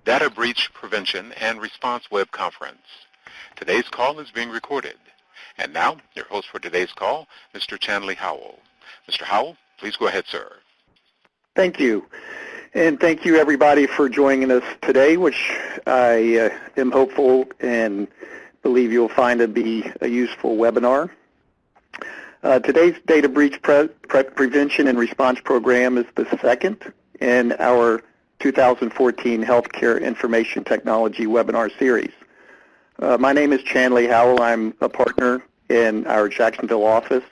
Data Breach Prevention and Response Web Conference. Today's call is being recorded. And now, your host for today's call, Mr. Chanley Howell. Mr. Howell, please go ahead, sir. Thank you. And thank you, everybody, for joining us today, which I am hopeful and believe you'll find to be a useful webinar. Today's Data Breach Prevention and Response Program is the second in our 2014 Healthcare Information Technology webinar series. My name is Chanley Howell. I'm a partner in our Jacksonville office.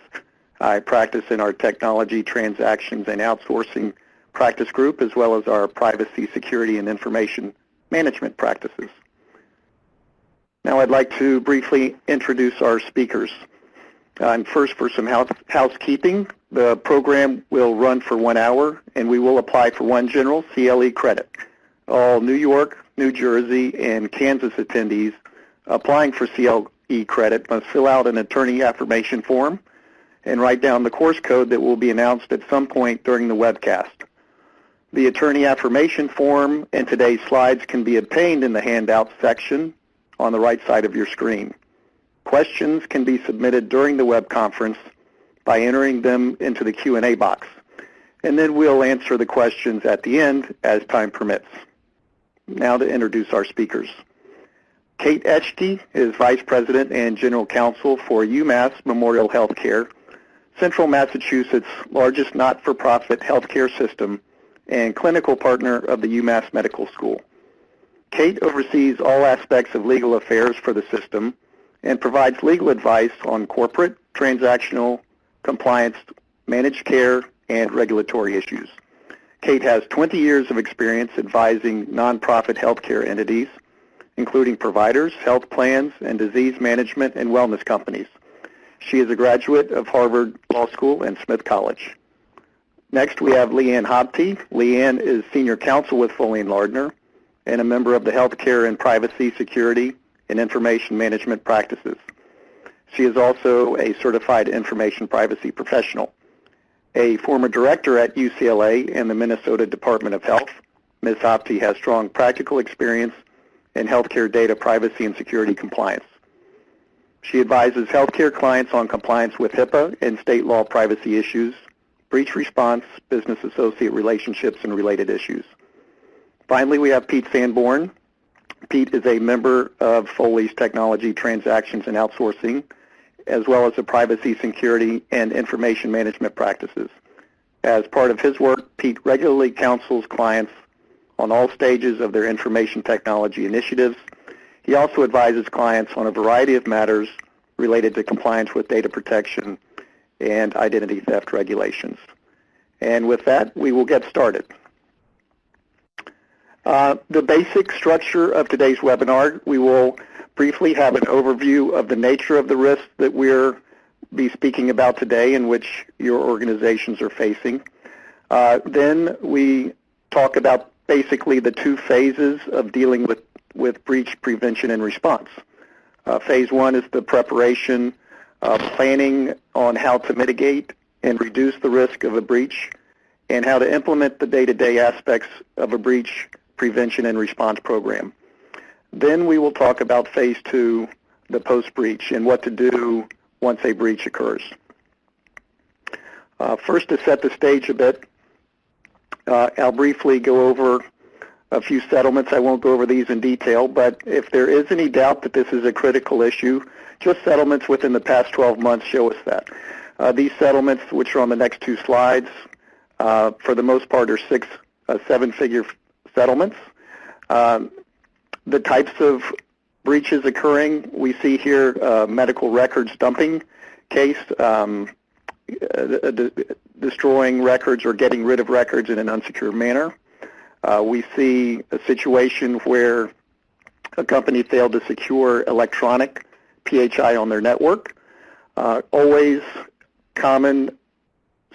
I practice in our Technology, Transactions, and Outsourcing practice group, as well as our Privacy, Security, and Information Management practices. Now I'd like to briefly introduce our speakers. And first, for some housekeeping, the program will run for 1 hour, and we will apply for one general CLE credit. All New York, New Jersey, and Kansas attendees applying for CLE credit must fill out an attorney affirmation form and write down the course code that will be announced at some point during the webcast. The attorney affirmation form and today's slides can be obtained in the handout section on the right side of your screen. Questions can be submitted during the web conference by entering them into the Q&A box, and then we'll answer the questions at the end as time permits. Now to introduce our speakers. Kate Etchke is Vice President and General Counsel for UMass Memorial Healthcare, Central Massachusetts' largest not-for-profit healthcare system and clinical partner of the UMass Medical School. Kate oversees all aspects of legal affairs for the system and provides legal advice on corporate, transactional, compliance, managed care, and regulatory issues. Kate has 20 years of experience advising nonprofit healthcare entities, including providers, health plans, and disease management and wellness companies. She is a graduate of Harvard Law School and Smith College. Next, we have Leanne Hopte. Leanne is Senior Counsel with Foley and Lardner and a member of the Healthcare and Privacy, Security, and Information Management practices. She is also a certified information privacy professional. A former director at UCLA and the Minnesota Department of Health, Ms. Hopte has strong practical experience in healthcare data privacy and security compliance. She advises healthcare clients on compliance with HIPAA and state law privacy issues, breach response, business associate relationships, and related issues. Finally, we have Pete Sanborn. Pete is a member of Foley's Technology, Transactions, and Outsourcing, as well as the Privacy, Security, and Information Management practices. As part of his work, Pete regularly counsels clients on all stages of their information technology initiatives. He also advises clients on a variety of matters related to compliance with data protection and identity theft regulations. And with that, we will get started. The basic structure of today's webinar, we will briefly have an overview of the nature of the risks that we'll be speaking about today in which your organizations are facing. Then we talk about basically the two phases of dealing with breach prevention and response. Phase one is the preparation, planning on how to mitigate and reduce the risk of a breach and how to implement the day-to-day aspects of a breach prevention and response program. Then we will talk about phase two, the post-breach, and what to do once a breach occurs. First, to set the stage a bit, I'll briefly go over a few settlements. I won't go over these in detail, but if there is any doubt that this is a critical issue, just settlements within the past 12 months show us that. These settlements, which are on the next two slides, for the most part are seven-figure settlements. The types of breaches occurring, we see here medical records dumping case, destroying records or getting rid of records in an unsecure manner. We see a situation where a company failed to secure electronic PHI on their network. Always common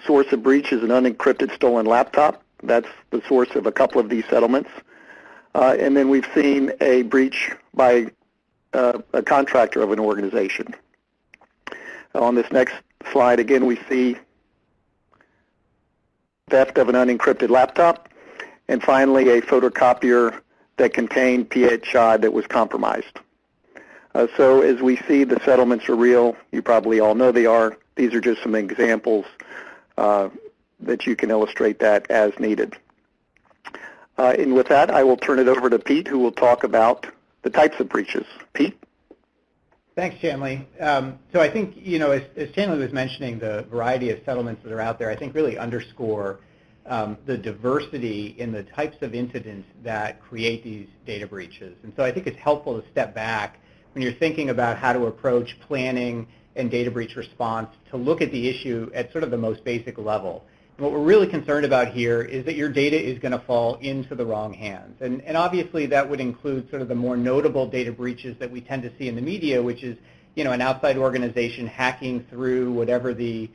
source of breach is an unencrypted stolen laptop. That's the source of a couple of these settlements. And then we've seen a breach by a contractor of an organization. On this next slide, again, we see theft of an unencrypted laptop, and finally a photocopier that contained PHI that was compromised. So as we see, the settlements are real. You probably all know they are. These are just some examples that you can illustrate that as needed. And with that, I will turn it over to Pete, who will talk about the types of breaches. Pete? Thanks, Chanley. So I think, as Chanley was mentioning, the variety of settlements that are out there, I think really underscore the diversity in the types of incidents that create these data breaches. And so I think it's helpful to step back when you're thinking about how to approach planning and data breach response to look at the issue at sort of the most basic level. And what we're really concerned about here is that your data is going to fall into the wrong hands. And obviously that would include sort of the more notable data breaches that we tend to see in the media, which is, an outside organization hacking through whatever the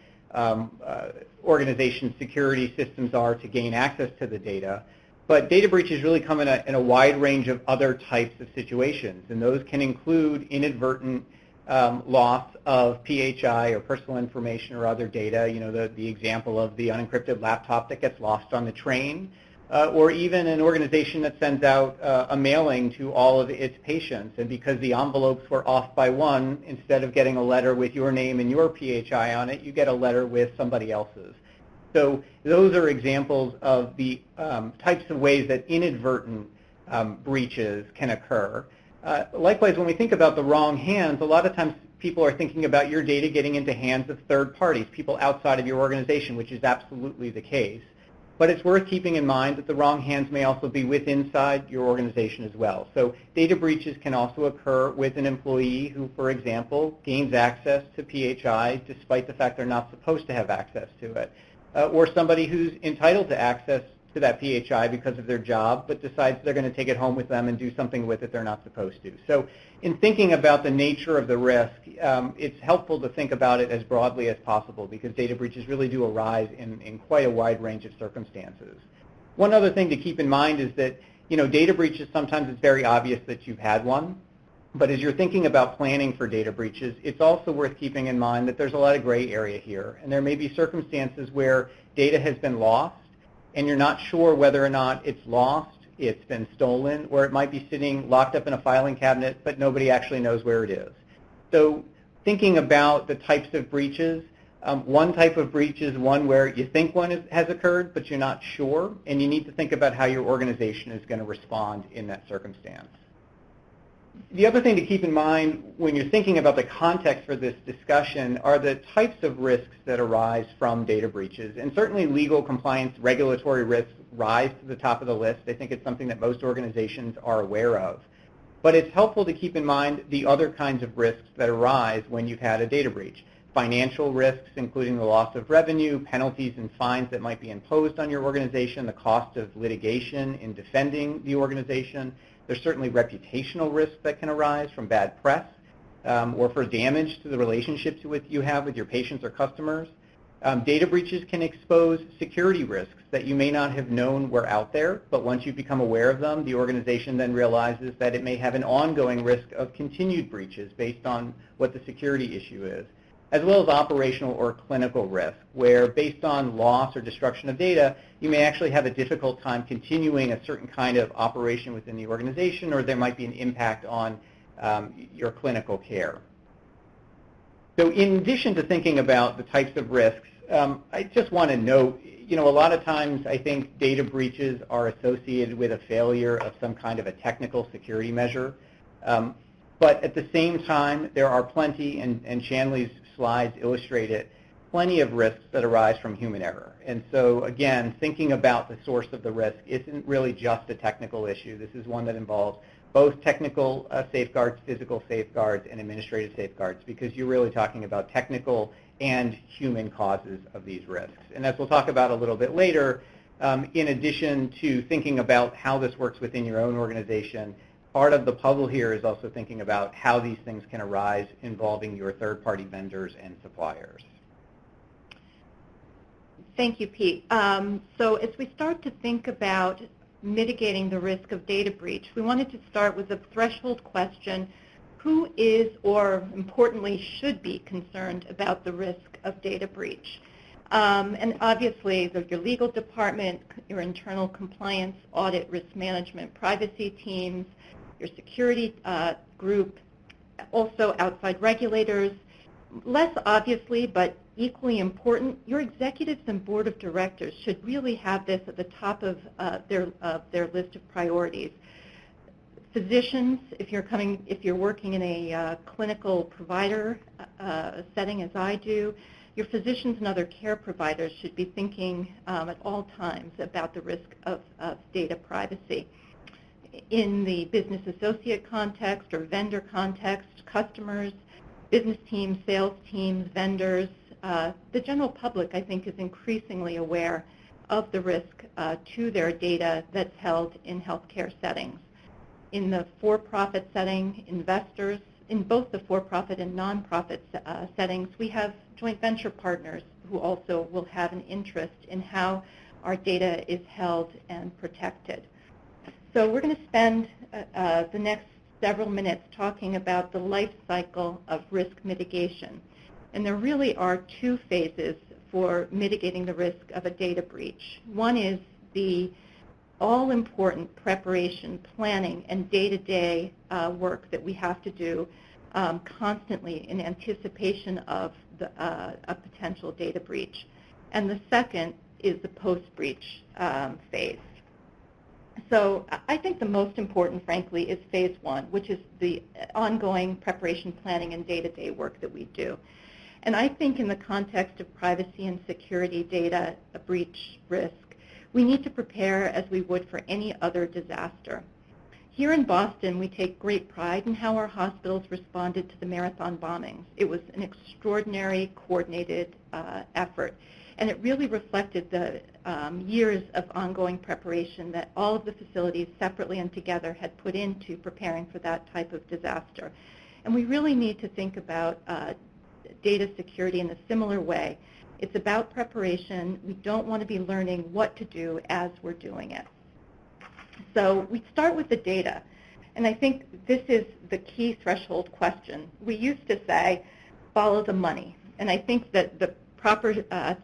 organization's security systems are to gain access to the data. But data breaches really come in a wide range of other types of situations, and those can include inadvertent loss of PHI or personal information or other data, the example of the unencrypted laptop that gets lost on the train, or even an organization that sends out a mailing to all of its patients, and because the envelopes were off by one, instead of getting a letter with your name and your PHI on it, you get a letter with somebody else's. So those are examples of the types of ways that inadvertent breaches can occur. Likewise, when we think about the wrong hands, a lot of times people are thinking about your data getting into hands of third parties, people outside of your organization, which is absolutely the case. But it's worth keeping in mind that the wrong hands may also be inside your organization as well. So data breaches can also occur with an employee who, for example, gains access to PHI despite the fact they're not supposed to have access to it. Or somebody who's entitled to access to that PHI because of their job, but decides they're going to take it home with them and do something with it they're not supposed to. So in thinking about the nature of the risk, it's helpful to think about it as broadly as possible because data breaches really do arise in quite a wide range of circumstances. One other thing to keep in mind is that, data breaches, sometimes it's very obvious that you've had one. But as you're thinking about planning for data breaches, it's also worth keeping in mind that there's a lot of gray area here. And there may be circumstances where data has been lost and you're not sure whether or not it's lost, it's been stolen, or it might be sitting locked up in a filing cabinet, but nobody actually knows where it is. So thinking about the types of breaches, one type of breach is one where you think one has occurred, but you're not sure, and you need to think about how your organization is going to respond in that circumstance. The other thing to keep in mind when you're thinking about the context for this discussion are the types of risks that arise from data breaches. And certainly legal compliance, regulatory risks rise to the top of the list. I think it's something that most organizations are aware of. But it's helpful to keep in mind the other kinds of risks that arise when you've had a data breach. Financial risks, including the loss of revenue, penalties and fines that might be imposed on your organization, the cost of litigation in defending the organization. There's certainly reputational risks that can arise from bad press or for damage to the relationships you have with your patients or customers. Data breaches can expose security risks that you may not have known were out there, but once you become aware of them, the organization then realizes that it may have an ongoing risk of continued breaches based on what the security issue is, as well as operational or clinical risk, where based on loss or destruction of data, you may actually have a difficult time continuing a certain kind of operation within the organization, or there might be an impact on your clinical care. So in addition to thinking about the types of risks, I just want to note, a lot of times I think data breaches are associated with a failure of some kind of a technical security measure. But at the same time, there are plenty, and Chanley's slides illustrate it, plenty of risks that arise from human error. And so again, thinking about the source of the risk isn't really just a technical issue. This is one that involves both technical safeguards, physical safeguards, and administrative safeguards, because you're really talking about technical and human causes of these risks. And as we'll talk about a little bit later, in addition to thinking about how this works within your own organization, part of the puzzle here is also thinking about how these things can arise involving your third-party vendors and suppliers. Thank you, Pete. So as we start to think about mitigating the risk of data breach, we wanted to start with a threshold question: who is, or importantly should be, concerned about the risk of data breach? And obviously, your legal department, your internal compliance, audit, risk management, privacy teams, your security group, also outside regulators. Less obviously, but equally important, your executives and board of directors should really have this at the top of their list of priorities. Physicians, if you're working in a clinical provider setting, as I do, your physicians and other care providers should be thinking at all times about the risk of data privacy. In the business associate context or vendor context, customers, business teams, sales teams, vendors, the general public, I think, is increasingly aware of the risk to their data that's held in healthcare settings. In the for-profit setting, investors, in both the for-profit and nonprofit settings, we have joint venture partners who also will have an interest in how our data is held and protected. So we're going to spend the next several minutes talking about the life cycle of risk mitigation. And there really are two phases for mitigating the risk of a data breach. One is the all-important preparation, planning, and day-to-day work that we have to do constantly in anticipation of a potential data breach. And the second is the post-breach phase. So I think the most important, frankly, is phase one, which is the ongoing preparation, planning, and day-to-day work that we do. And I think in the context of privacy and security data breach risk, we need to prepare as we would for any other disaster. Here in Boston, we take great pride in how our hospitals responded to the marathon bombings. It was an extraordinary, coordinated effort. And it really reflected the years of ongoing preparation that all of the facilities, separately and together, had put into preparing for that type of disaster. And we really need to think about data security in a similar way. It's about preparation. We don't want to be learning what to do as we're doing it. So we start with the data. And I think this is the key threshold question. We used to say, follow the money. And I think that the proper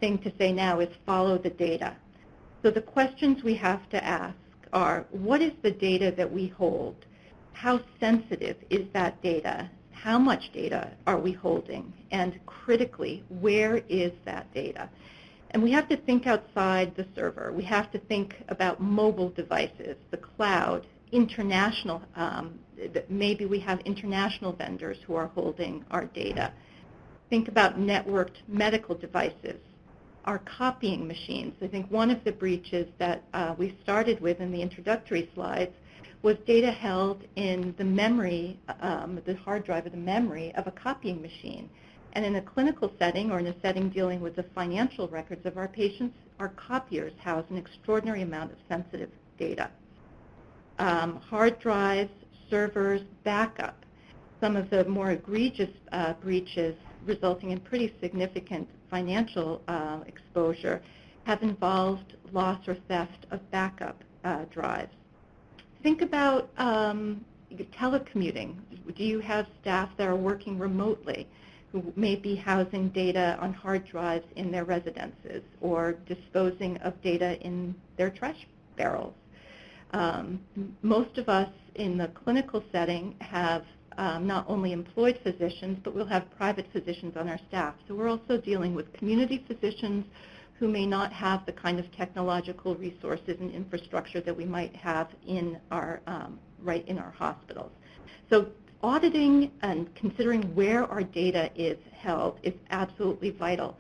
thing to say now is follow the data. So the questions we have to ask are, what is the data that we hold? How sensitive is that data? How much data are we holding? And critically, where is that data? And we have to think outside the server. We have to think about mobile devices, the cloud, international, maybe we have international vendors who are holding our data. Think about networked medical devices, our copying machines. I think one of the breaches that we started with in the introductory slides was data held in the memory, the hard drive of the memory of a copying machine. And in a clinical setting or in a setting dealing with the financial records of our patients, our copiers house an extraordinary amount of sensitive data. Hard drives, servers, backup. Some of the more egregious breaches resulting in pretty significant financial exposure have involved loss or theft of backup drives. Think about telecommuting. Do you have staff that are working remotely who may be housing data on hard drives in their residences or disposing of data in their trash barrels? Most of us in the clinical setting have not only employed physicians, but we'll have private physicians on our staff. So we're also dealing with community physicians who may not have the kind of technological resources and infrastructure that we might have in our right in our hospitals. So auditing and considering where our data is held is absolutely vital.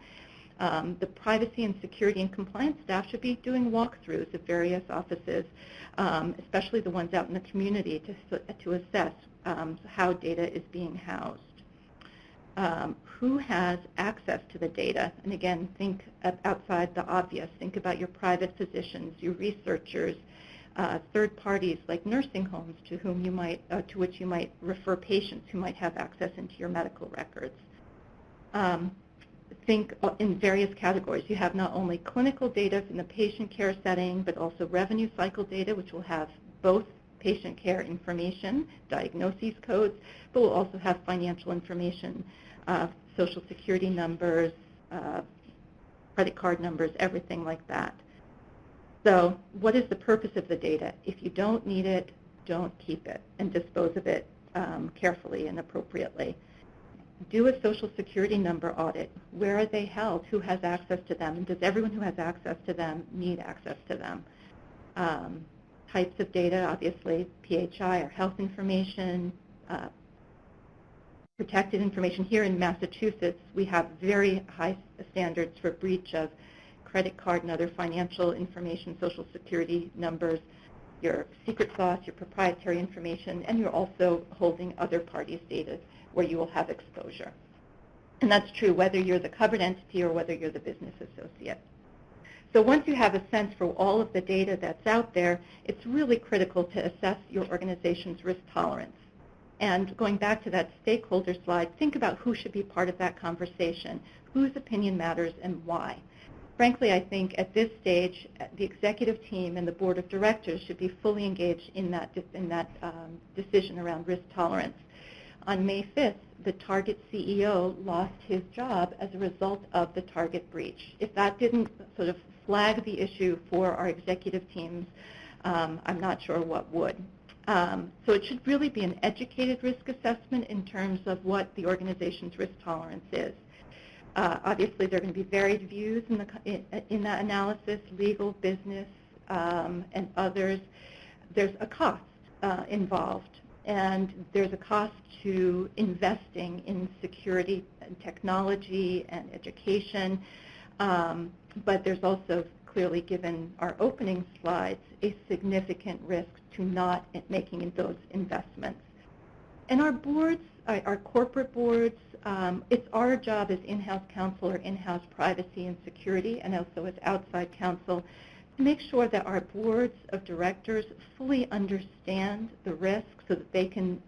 The privacy and security and compliance staff should be doing walkthroughs at various offices, especially the ones out in the community, to assess how data is being housed. Who has access to the data? And again, think outside the obvious. Think about your private physicians, your researchers, third parties like nursing homes to whom you might, to which you might refer patients who might have access into your medical records. Think in various categories. You have not only clinical data in the patient care setting, but also revenue cycle data, which will have both patient care information, diagnoses codes, but we'll also have financial information, social security numbers, credit card numbers, everything like that. So what is the purpose of the data? If you don't need it, don't keep it and dispose of it carefully and appropriately. Do a Social Security number audit. Where are they held? Who has access to them? And does everyone who has access to them need access to them? Types of data, obviously, PHI or health information, protected information. Here in Massachusetts, we have very high standards for breach of credit card and other financial information, Social Security numbers, your secret sauce, your proprietary information, and you're also holding other parties' data where you will have exposure. And that's true whether you're the covered entity or whether you're the business associate. So once you have a sense for all of the data that's out there, it's really critical to assess your organization's risk tolerance. And going back to that stakeholder slide, think about who should be part of that conversation, whose opinion matters and why. Frankly, I think at this stage, the executive team and the board of directors should be fully engaged in that decision around risk tolerance. On May 5th, the Target CEO lost his job as a result of the Target breach. If that didn't sort of flag the issue for our executive teams, I'm not sure what would. So it should really be an educated risk assessment in terms of what the organization's risk tolerance is. Obviously, there are going to be varied views in that analysis, legal, business, and others. There's a cost involved, and there's a cost to investing in security and technology and education, but there's also clearly, given our opening slides, a significant risk to not making those investments. And our boards, our corporate boards, it's our job as in-house counsel or in-house privacy and security, and also as outside counsel, to make sure that our boards of directors fully understand the risk so that they can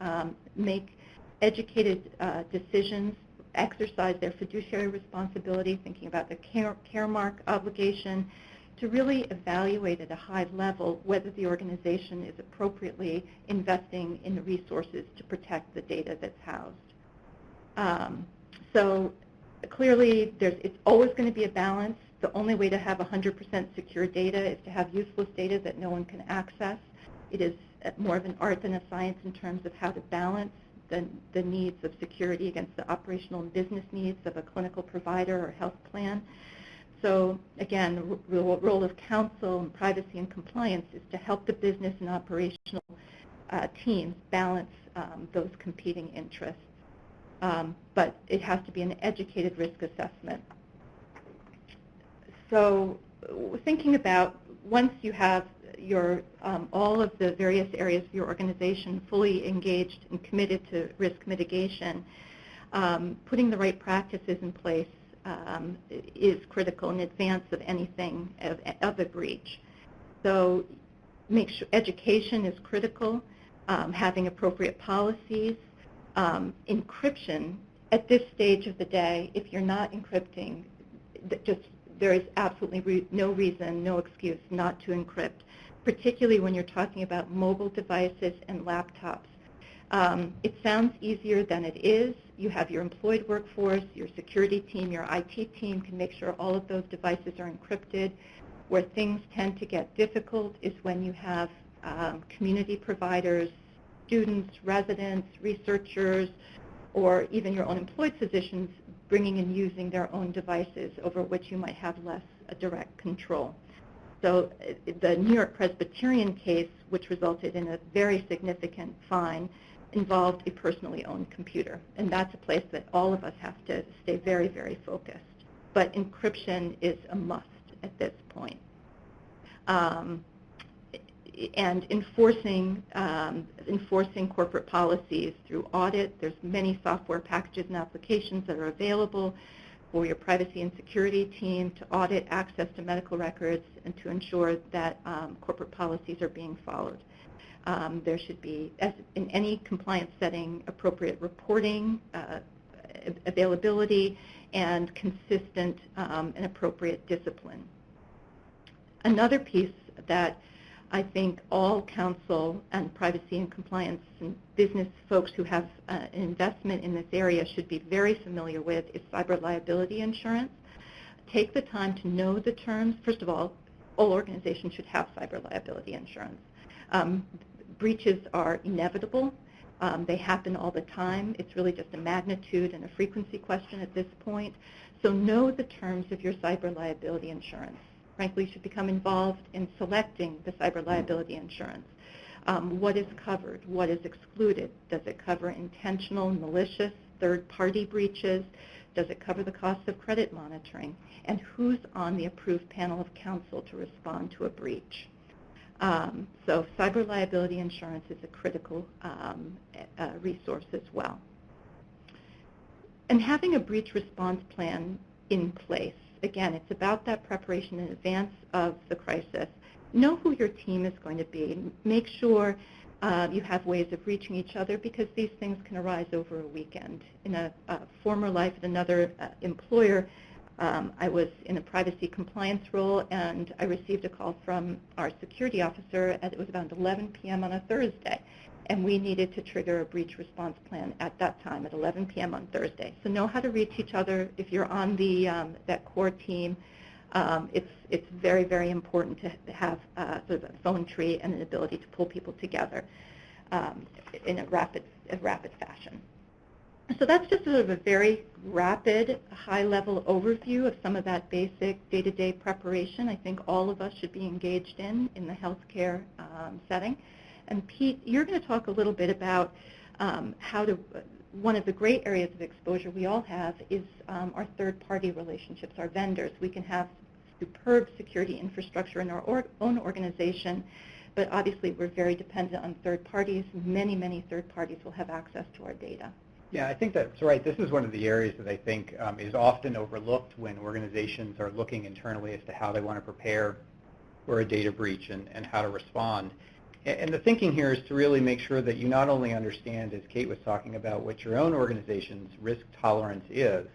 make educated decisions, exercise their fiduciary responsibility, thinking about the care mark obligation, to really evaluate at a high level whether the organization is appropriately investing in the resources to protect the data that's housed. So clearly, it's always going to be a balance. The only way to have 100% secure data is to have useless data that no one can access. It is more of an art than a science in terms of how to balance the needs of security against the operational and business needs of a clinical provider or health plan. So again, the role of counsel and privacy and compliance is to help the business and operational teams balance those competing interests. But it has to be an educated risk assessment. So thinking about once you have your all of the various areas of your organization fully engaged and committed to risk mitigation, putting the right practices in place is critical in advance of anything of a breach. So make sure education is critical, having appropriate policies, encryption. At this stage of the day, if you're not encrypting, there is absolutely no reason, no excuse not to encrypt, particularly when you're talking about mobile devices and laptops. It sounds easier than it is. You have your employed workforce, your security team, your IT team can make sure all of those devices are encrypted. Where things tend to get difficult is when you have community providers, students, residents, researchers, or even your own employed physicians bringing and using their own devices over which you might have less direct control. So the New York Presbyterian case, which resulted in a very significant fine, involved a personally owned computer. And that's a place that all of us have to stay very, very focused. But encryption is a must at this point. And enforcing corporate policies through audit. There's many software packages and applications that are available for your privacy and security team to audit access to medical records and to ensure that corporate policies are being followed. There should be, as in any compliance setting, appropriate reporting, availability, and consistent and appropriate discipline. Another piece that I think all counsel and privacy and compliance and business folks who have an investment in this area should be very familiar with is cyber liability insurance. take the time to know the terms. First of all organizations should have cyber liability insurance. Breaches are inevitable. They happen all the time. It's really just a magnitude and a frequency question at this point. So know the terms of your cyber liability insurance. Frankly, you should become involved in selecting the cyber liability insurance. What is covered? What is excluded? Does it cover intentional, malicious, third-party breaches? Does it cover the cost of credit monitoring? And who's on the approved panel of counsel to respond to a breach? So cyber liability insurance is a critical resource as well. And having a breach response plan in place, again, it's about that preparation in advance of the crisis. Know who your team is going to be. Make sure you have ways of reaching each other, because these things can arise over a weekend. In a former life at another employer, I was in a privacy compliance role, and I received a call from our security officer it was about 11 p.m. on a Thursday, and we needed to trigger a breach response plan at that time at 11 p.m. on Thursday. So know how to reach each other. If you're on the that core team, it's very, very important to have sort of a phone tree and an ability to pull people together in a rapid fashion. So that's just sort of a very rapid, high-level overview of some of that basic day-to-day preparation I think all of us should be engaged in the healthcare setting. And Pete, you're going to talk a little bit about one of the great areas of exposure we all have is our third-party relationships, our vendors. We can have superb security infrastructure in our own organization, but obviously we're very dependent on third parties. Many, many third parties will have access to our data. Yeah, I think that's right. This is one of the areas that I think is often overlooked when organizations are looking internally as to how they want to prepare for a data breach and how to respond. And the thinking here is to really make sure that you not only understand, as Kate was talking about, what your own organization's risk tolerance is,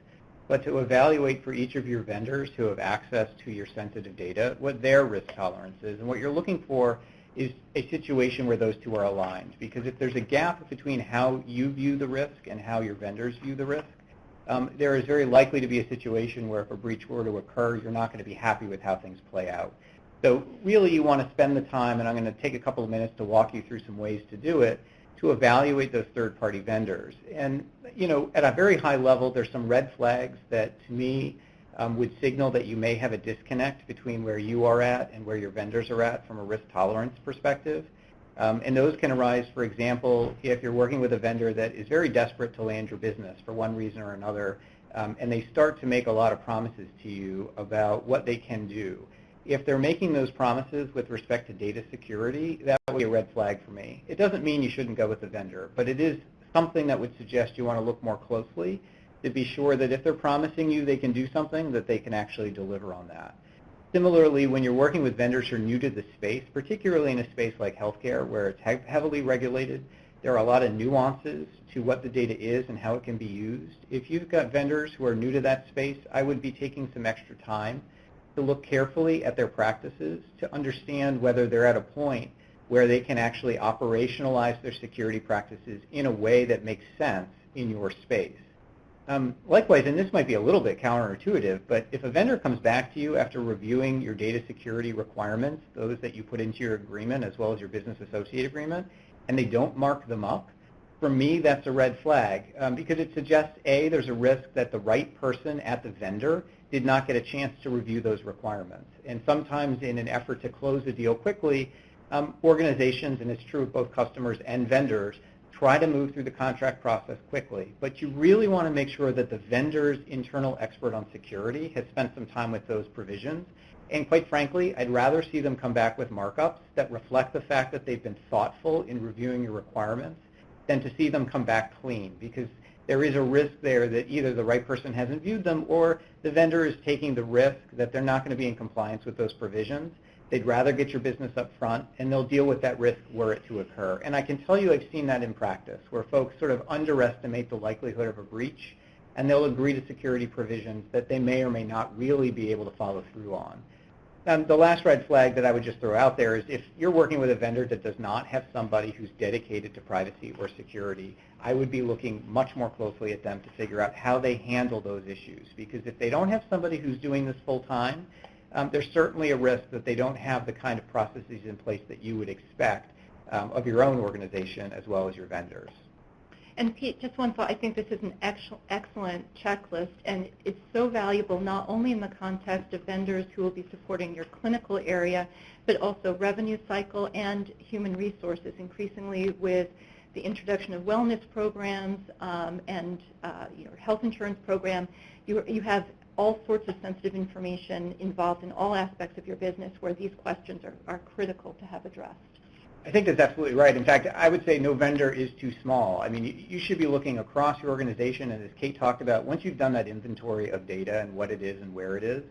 but to evaluate for each of your vendors who have access to your sensitive data what their risk tolerance is. And what you're looking for is a situation where those two are aligned. Because if there's a gap between how you view the risk and how your vendors view the risk, there is very likely to be a situation where if a breach were to occur, you're not going to be happy with how things play out. So really you want to spend the time, and I'm going to take a couple of minutes to walk you through some ways to do it, to evaluate those third-party vendors. And at a very high level, there's some red flags that to me would signal that you may have a disconnect between where you are at and where your vendors are at from a risk tolerance perspective. And those can arise, for example, if you're working with a vendor that is very desperate to land your business for one reason or another, and they start to make a lot of promises to you about what they can do. If they're making those promises with respect to data security, that would be a red flag for me. It doesn't mean you shouldn't go with the vendor, but it is something that would suggest you want to look more closely to be sure that if they're promising you they can do something, that they can actually deliver on that. Similarly, when you're working with vendors who are new to the space, particularly in a space like healthcare where it's heavily regulated, there are a lot of nuances to what the data is and how it can be used. If you've got vendors who are new to that space, I would be taking some extra time to look carefully at their practices to understand whether they're at a point where they can actually operationalize their security practices in a way that makes sense in your space. Likewise, and this might be a little bit counterintuitive, but if a vendor comes back to you after reviewing your data security requirements, those that you put into your agreement as well as your business associate agreement, and they don't mark them up, for me that's a red flag because it suggests, A, there's a risk that the right person at the vendor did not get a chance to review those requirements. And sometimes in an effort to close the deal quickly, organizations, and it's true of both customers and vendors, try to move through the contract process quickly. But you really want to make sure that the vendor's internal expert on security has spent some time with those provisions. And quite frankly, I'd rather see them come back with markups that reflect the fact that they've been thoughtful in reviewing your requirements than to see them come back clean, because there is a risk there that either the right person hasn't viewed them or the vendor is taking the risk that they're not going to be in compliance with those provisions. They'd rather get your business up front, and they'll deal with that risk were it to occur. And I can tell you I've seen that in practice, where folks sort of underestimate the likelihood of a breach, and they'll agree to security provisions that they may or may not really be able to follow through on. The last red flag that I would just throw out there is if you're working with a vendor that does not have somebody who's dedicated to privacy or security, I would be looking much more closely at them to figure out how they handle those issues. Because if they don't have somebody who's doing this full time, there's certainly a risk that they don't have the kind of processes in place that you would expect of your own organization as well as your vendors. And Pete, just one thought. I think this is an excellent checklist, and it's so valuable not only in the context of vendors who will be supporting your clinical area, but also revenue cycle and human resources, increasingly with the introduction of wellness programs and your health insurance program. You have all sorts of sensitive information involved in all aspects of your business where these questions are critical to have addressed. I think that's absolutely right. In fact, I would say no vendor is too small. I mean, you should be looking across your organization, and as Kate talked about, once you've done that inventory of data and what it is and where it is,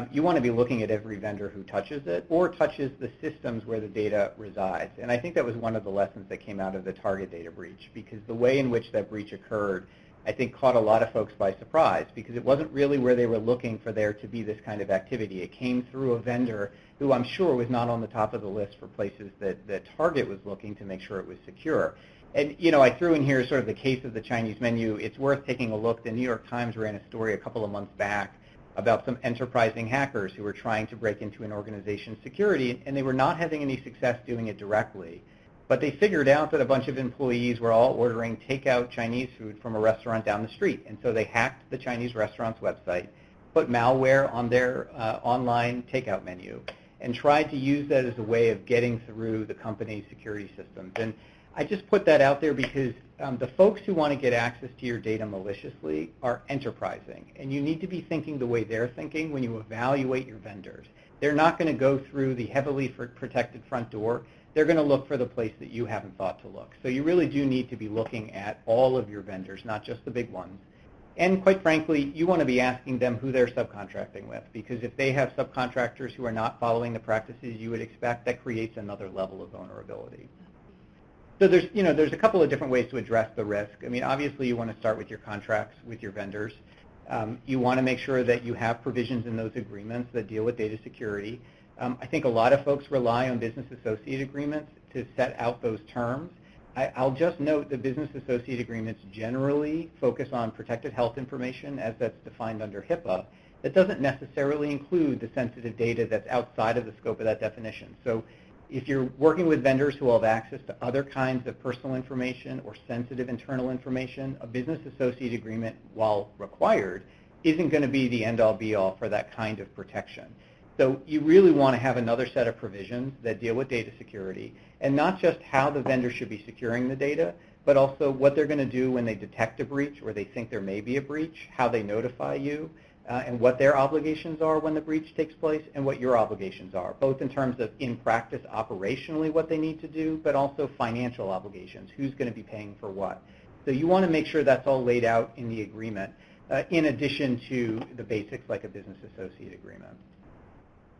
you want to be looking at every vendor who touches it or touches the systems where the data resides. And I think that was one of the lessons that came out of the Target data breach, because the way in which that breach occurred, I think, caught a lot of folks by surprise, because it wasn't really where they were looking for there to be this kind of activity. It came through a vendor who I'm sure was not on the top of the list for places that Target was looking to make sure it was secure. And, I threw in here sort of the case of the Chinese menu. It's worth taking a look. The New York Times ran a story a couple of months back about some enterprising hackers who were trying to break into an organization's security, and they were not having any success doing it directly. But they figured out that a bunch of employees were all ordering takeout Chinese food from a restaurant down the street. And so they hacked the Chinese restaurant's website, put malware on their online takeout menu, and tried to use that as a way of getting through the company's security systems. And I just put that out there because the folks who want to get access to your data maliciously are enterprising. And you need to be thinking the way they're thinking when you evaluate your vendors. They're not going to go through the heavily protected front door. They're going to look for the place that you haven't thought to look. So you really do need to be looking at all of your vendors, not just the big ones. And quite frankly, you want to be asking them who they're subcontracting with, because if they have subcontractors who are not following the practices you would expect, that creates another level of vulnerability. So there's a couple of different ways to address the risk. I mean, obviously you want to start with your contracts with your vendors. You want to make sure that you have provisions in those agreements that deal with data security. I think a lot of folks rely on business associate agreements to set out those terms. I'll just note that business associate agreements generally focus on protected health information as that's defined under HIPAA. That doesn't necessarily include the sensitive data that's outside of the scope of that definition. So if you're working with vendors who have access to other kinds of personal information or sensitive internal information, a business associate agreement, while required, isn't going to be the end-all be-all for that kind of protection. So you really want to have another set of provisions that deal with data security, and not just how the vendor should be securing the data, but also what they're going to do when they detect a breach or they think there may be a breach, how they notify you, and what their obligations are when the breach takes place, and what your obligations are, both in terms of in practice operationally what they need to do, but also financial obligations, who's going to be paying for what. So you want to make sure that's all laid out in the agreement, in addition to the basics like a business associate agreement.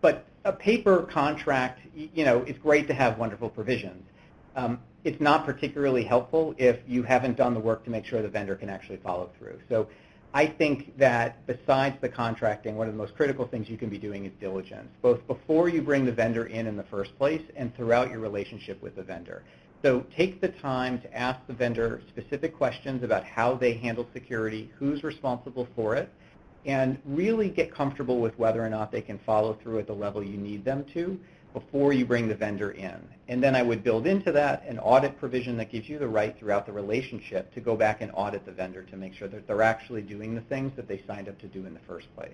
But a paper contract, is great to have wonderful provisions. It's not particularly helpful if you haven't done the work to make sure the vendor can actually follow through. So I think that besides the contracting, one of the most critical things you can be doing is diligence, both before you bring the vendor in the first place and throughout your relationship with the vendor. So take the time to ask the vendor specific questions about how they handle security, who's responsible for it, and really get comfortable with whether or not they can follow through at the level you need them to before you bring the vendor in. And then I would build into that an audit provision that gives you the right throughout the relationship to go back and audit the vendor to make sure that they're actually doing the things that they signed up to do in the first place.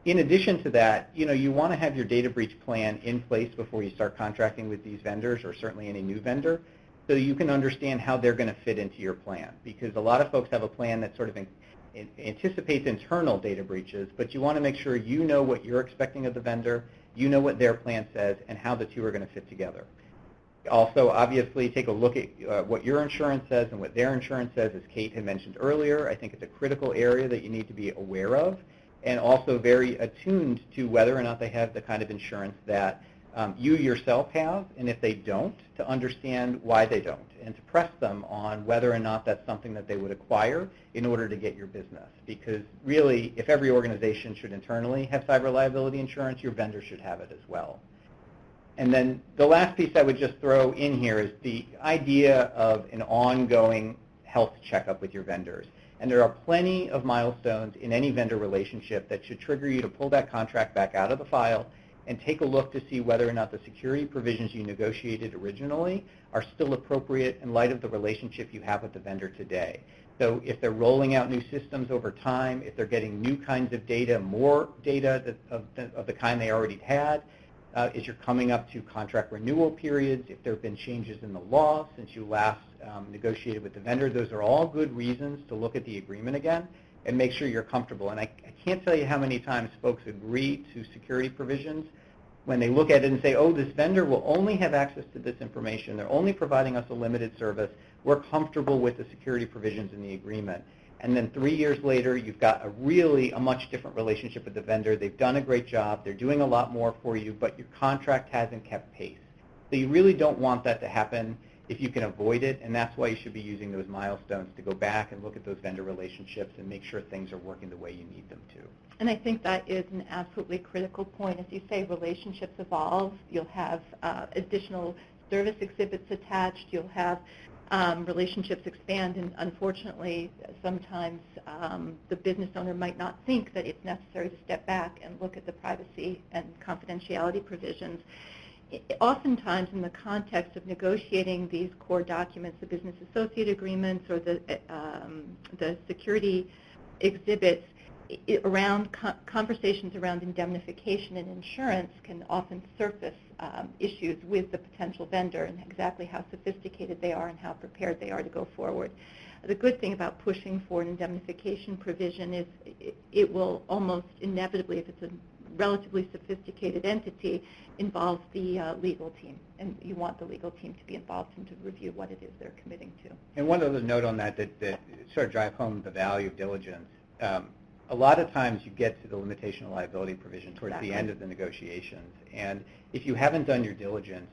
In addition to that, you want to have your data breach plan in place before you start contracting with these vendors, or certainly any new vendor, so you can understand how they're going to fit into your plan. Because a lot of folks have a plan that sort of anticipates internal data breaches, but you want to make sure you know what you're expecting of the vendor, you know what their plan says, and how the two are going to fit together. Also, obviously, take a look at what your insurance says and what their insurance says, as Kate had mentioned earlier. I think it's a critical area that you need to be aware of, and also very attuned to whether or not they have the kind of insurance that you yourself have, and if they don't, to understand why they don't, and to press them on whether or not that's something that they would acquire in order to get your business. Because really, if every organization should internally have cyber liability insurance, your vendor should have it as well. And then the last piece I would just throw in here is the idea of an ongoing health checkup with your vendors. And there are plenty of milestones in any vendor relationship that should trigger you to pull that contract back out of the file and take a look to see whether or not the security provisions you negotiated originally are still appropriate in light of the relationship you have with the vendor today. So if they're rolling out new systems over time, if they're getting new kinds of data, more data of the kind they already had, as you're coming up to contract renewal periods, if there have been changes in the law since you last negotiated with the vendor, those are all good reasons to look at the agreement again and make sure you're comfortable. And I can't tell you how many times folks agree to security provisions when they look at it and say, oh, this vendor will only have access to this information. They're only providing us a limited service. We're comfortable with the security provisions in the agreement. And then 3 years later, you've got a much different relationship with the vendor. They've done a great job. They're doing a lot more for you, but your contract hasn't kept pace. So you really don't want that to happen if you can avoid it, and that's why you should be using those milestones to go back and look at those vendor relationships and make sure things are working the way you need them to. And I think that is an absolutely critical point. As you say, relationships evolve. You'll have additional service exhibits attached. You'll have relationships expand, and unfortunately, sometimes the business owner might not think that it's necessary to step back and look at the privacy and confidentiality provisions. Oftentimes, in the context of negotiating these core documents, the business associate agreements or the security exhibits, conversations around indemnification and insurance can often surface issues with the potential vendor and exactly how sophisticated they are and how prepared they are to go forward. The good thing about pushing for an indemnification provision is it will almost inevitably, if it's a relatively sophisticated entity, involve the legal team, and you want the legal team to be involved and to review what it is they're committing to. And one other note on that sort of drive home the value of diligence. A lot of times you get to the limitation of liability provision towards the end of the negotiations, and if you haven't done your diligence,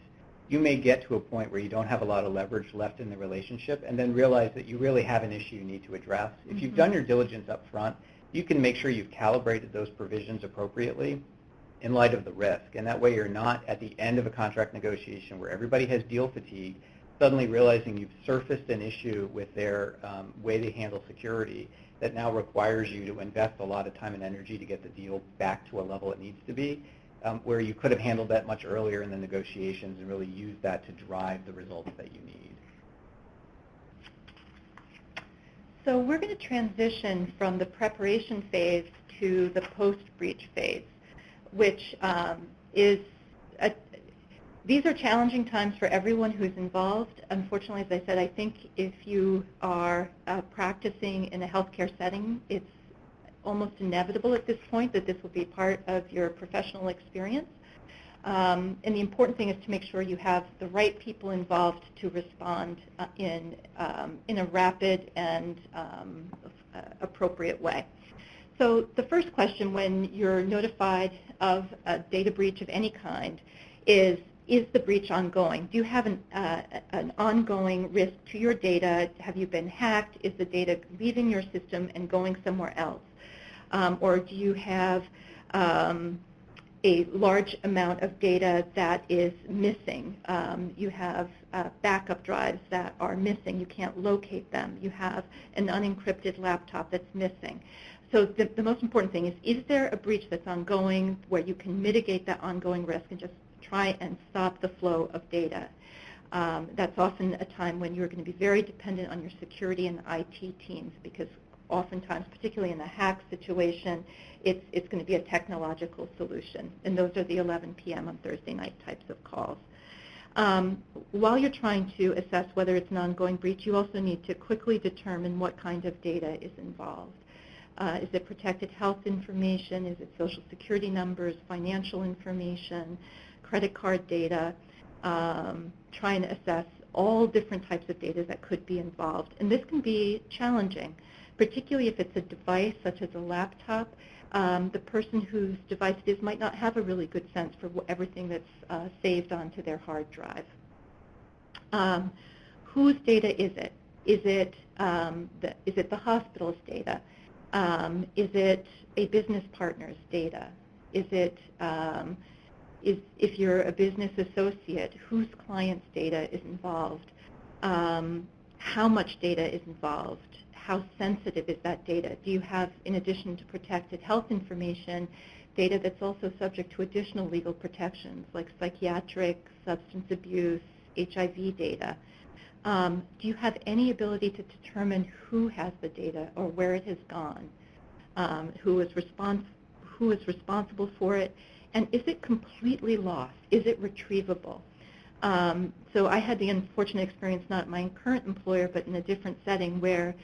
you may get to a point where you don't have a lot of leverage left in the relationship and then realize that you really have an issue you need to address. If you've done your diligence up front, you can make sure you've calibrated those provisions appropriately in light of the risk, and that way you're not at the end of a contract negotiation where everybody has deal fatigue, suddenly realizing you've surfaced an issue with their way they handle security that now requires you to invest a lot of time and energy to get the deal back to a level it needs to be, where you could have handled that much earlier in the negotiations and really used that to drive the results that you need. So we're going to transition from the preparation phase to the post-breach phase, which these are challenging times for everyone who's involved. Unfortunately, as I said, I think if you are practicing in a healthcare setting, it's almost inevitable at this point that this will be part of your professional experience. And the important thing is to make sure you have the right people involved to respond in a rapid and appropriate way. So the first question when you're notified of a data breach of any kind is the breach ongoing? Do you have an ongoing risk to your data? Have you been hacked? Is the data leaving your system and going somewhere else? Or do you have a large amount of data that is missing? You have backup drives that are missing. You can't locate them. You have an unencrypted laptop that's missing. So the most important thing is there a breach that's ongoing where you can mitigate that ongoing risk and just try and stop the flow of data? That's often a time when you're going to be very dependent on your security and IT teams, because oftentimes, particularly in a hack situation, it's going to be a technological solution. And those are the 11 p.m. on Thursday night types of calls. While you're trying to assess whether it's an ongoing breach, you also need to quickly determine what kind of data is involved. Is it protected health information? Is it social security numbers, financial information, credit card data? Try and assess all different types of data that could be involved. And this can be challenging, particularly if it's a device such as a laptop. the person whose device it is might not have a really good sense for everything that's saved onto their hard drive. Whose data is it? Is it the hospital's data? Is it a business partner's data? Is it, if you're a business associate, whose client's data is involved? How much data is involved? How sensitive is that data? Do you have, in addition to protected health information, data that's also subject to additional legal protections like psychiatric, substance abuse, HIV data? Do you have any ability to determine who has the data or where it has gone? Who is responsible for it? And is it completely lost? Is it retrievable? So I had the unfortunate experience, not at my current employer, but in a different setting where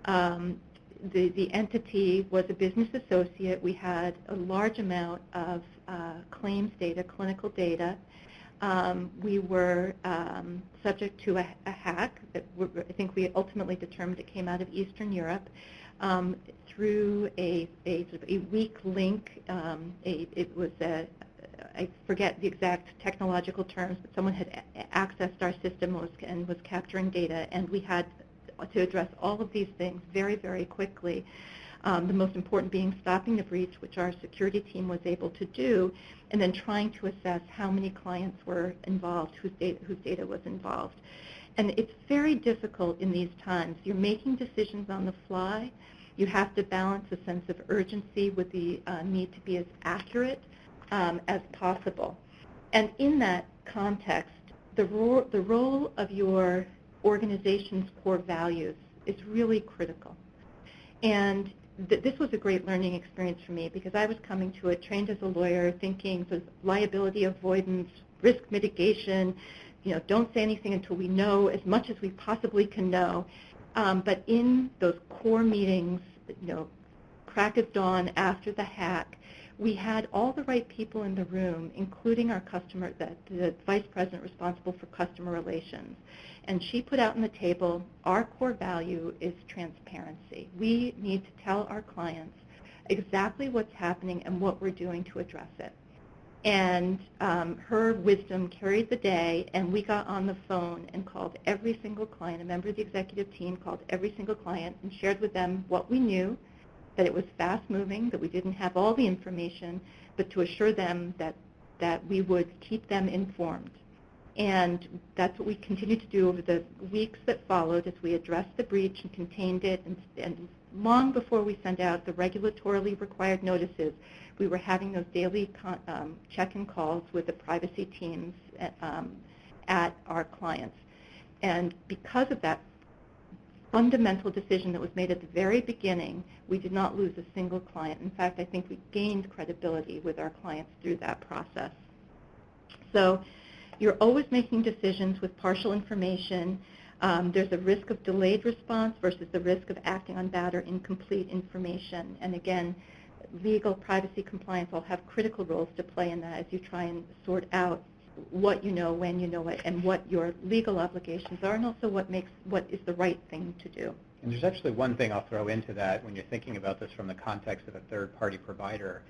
the entity was a business associate. We had a large amount of claims data, clinical data. We were subject to a hack that I think we ultimately determined it came out of Eastern Europe through a weak link. It was I forget the exact technological terms, but someone had accessed our system and was capturing data, and we had to address all of these things very, very quickly. The most important being stopping the breach, which our security team was able to do, and then trying to assess how many clients were involved, whose data was involved. And it's very difficult in these times. You're making decisions on the fly. You have to balance a sense of urgency with the need to be as accurate as possible. And in that context, the role of your organization's core values is really critical. And this was a great learning experience for me because I was coming to it trained as a lawyer, thinking sort of liability avoidance, risk mitigation, don't say anything until we know as much as we possibly can know. But in those core meetings, crack of dawn after the hack, we had all the right people in the room, including our the vice president responsible for customer relations. And she put out on the table, our core value is transparency. We need to tell our clients exactly what's happening and what we're doing to address it. And her wisdom carried the day, and we got on the phone and called every single client. A member of the executive team called every single client and shared with them what we knew, that it was fast-moving, that we didn't have all the information, but to assure them that we would keep them informed. And that's what we continued to do over the weeks that followed as we addressed the breach and contained it. And long before we sent out the regulatorily required notices, we were having those daily check-in calls with the privacy teams at our clients. And because of that fundamental decision that was made at the very beginning, we did not lose a single client. In fact, I think we gained credibility with our clients through that process. So you're always making decisions with partial information. There's a risk of delayed response versus the risk of acting on bad or incomplete information. And again, legal, privacy, compliance all have critical roles to play in that as you try and sort out what you know, when you know it, and what your legal obligations are, and also what is the right thing to do. And there's actually one thing I'll throw into that when you're thinking about this from the context of a third-party provider.